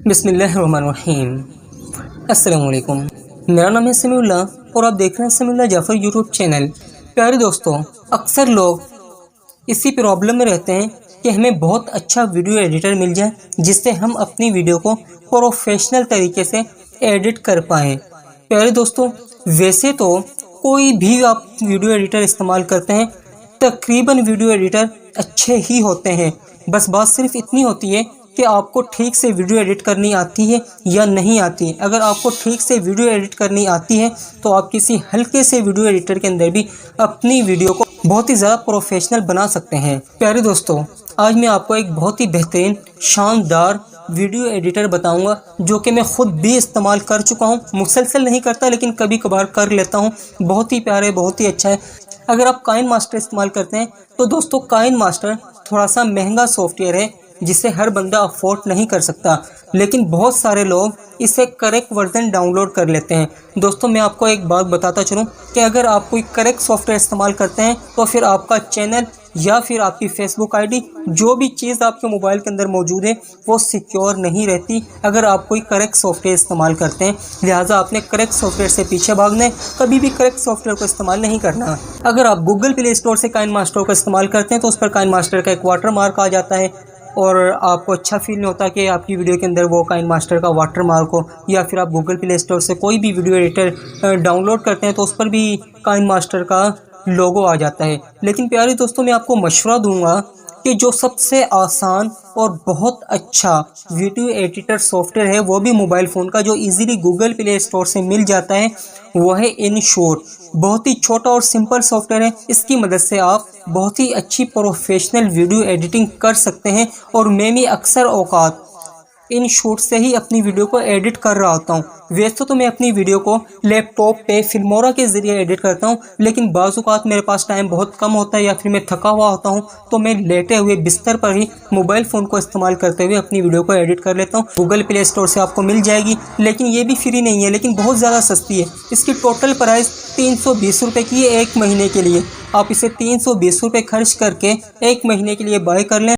बिस्मिल्लाहिर्रहमानिर्रहीम। अस्सलाम वालेकुम। मेरा नाम है समीउल्लाह और आप देख रहे हैं समीउल्लाह जाफ़र यूट्यूब चैनल। प्यारे दोस्तों, अक्सर लोग इसी प्रॉब्लम में रहते हैं कि हमें बहुत अच्छा वीडियो एडिटर मिल जाए जिससे हम अपनी वीडियो को प्रोफेशनल तरीके से एडिट कर पाएँ। प्यारे दोस्तों, वैसे तो कोई भी आप वीडियो एडिटर इस्तेमाल करते हैं, तकरीबन वीडियो एडिटर अच्छे ही होते हैं। बस बात सिर्फ इतनी होती है कि आपको ठीक से वीडियो एडिट करनी आती है या नहीं आती है। अगर आपको ठीक से वीडियो एडिट करनी आती है तो आप किसी हल्के से वीडियो एडिटर के अंदर भी अपनी वीडियो को बहुत ही ज़्यादा प्रोफेशनल बना सकते हैं। प्यारे दोस्तों, आज मैं आपको एक बहुत ही बेहतरीन शानदार वीडियो एडिटर बताऊंगा जो कि मैं ख़ुद भी इस्तेमाल कर चुका हूं। मुसलसल नहीं करता लेकिन कभी कभार कर लेता हूं। बहुत ही प्यारे, बहुत ही अच्छा है। अगर आप काइन मास्टर इस्तेमाल करते हैं तो दोस्तों, काइन मास्टर थोड़ा सा महंगा सॉफ्टवेयर है जिसे हर बंदा अफोर्ड नहीं कर सकता, लेकिन बहुत सारे लोग इसे करेक्ट वर्जन डाउनलोड कर लेते हैं। दोस्तों, मैं आपको एक बात बताता चलूं कि अगर आप कोई करेक्ट सॉफ्टवेयर इस्तेमाल करते हैं तो फिर आपका चैनल या फिर आपकी फेसबुक आईडी, जो भी चीज़ आपके मोबाइल के अंदर मौजूद है, वो सिक्योर नहीं रहती अगर आप कोई करेक्ट सॉफ्टवेयर इस्तेमाल करते हैं। लिहाजा आपने करेक्ट सॉफ्टवेयर से पीछे भागना है, कभी भी करेक्ट सॉफ्टवेयर को इस्तेमाल नहीं करना। अगर आप गूगल प्ले स्टोर से काइन मास्टर का इस्तेमाल करते हैं तो उस पर काइन मास्टर का एक वाटर मार्क आ जाता है और आपको अच्छा फील नहीं होता कि आपकी वीडियो के अंदर वो काइन मास्टर का वाटर मार्क हो। या फिर आप गूगल प्ले स्टोर से कोई भी वीडियो एडिटर डाउनलोड करते हैं तो उस पर भी काइन मास्टर का लोगो आ जाता है। लेकिन प्यारे दोस्तों, मैं आपको मशवरा दूंगा कि जो सबसे आसान और बहुत अच्छा वीडियो एडिटर सॉफ्टवेयर है, वो भी मोबाइल फ़ोन का, जो इजीली गूगल प्ले स्टोर से मिल जाता है, वो है InShot। बहुत ही छोटा और सिंपल सॉफ्टवेयर है। इसकी मदद से आप बहुत ही अच्छी प्रोफेशनल वीडियो एडिटिंग कर सकते हैं और मैं भी अक्सर औकात InShot से ही अपनी वीडियो को एडिट कर रहा होता हूँ। वैसे तो मैं अपनी वीडियो को लैपटॉप पे फिल्मोरा के ज़रिए एडिट करता हूँ, लेकिन बाज़ औक़ात मेरे पास टाइम बहुत कम होता है या फिर मैं थका हुआ होता हूँ तो मैं लेटे हुए बिस्तर पर ही मोबाइल फ़ोन को इस्तेमाल करते हुए अपनी वीडियो को एडिट कर लेता हूँ। गूगल प्ले स्टोर से आपको मिल जाएगी, लेकिन ये भी फ्री नहीं है, लेकिन बहुत ज़्यादा सस्ती है। इसकी टोटल प्राइस 320 रुपये की है 1 महीने के लिए। आप इसे 320 रुपये खर्च करके 1 महीने के लिए बाय कर लें।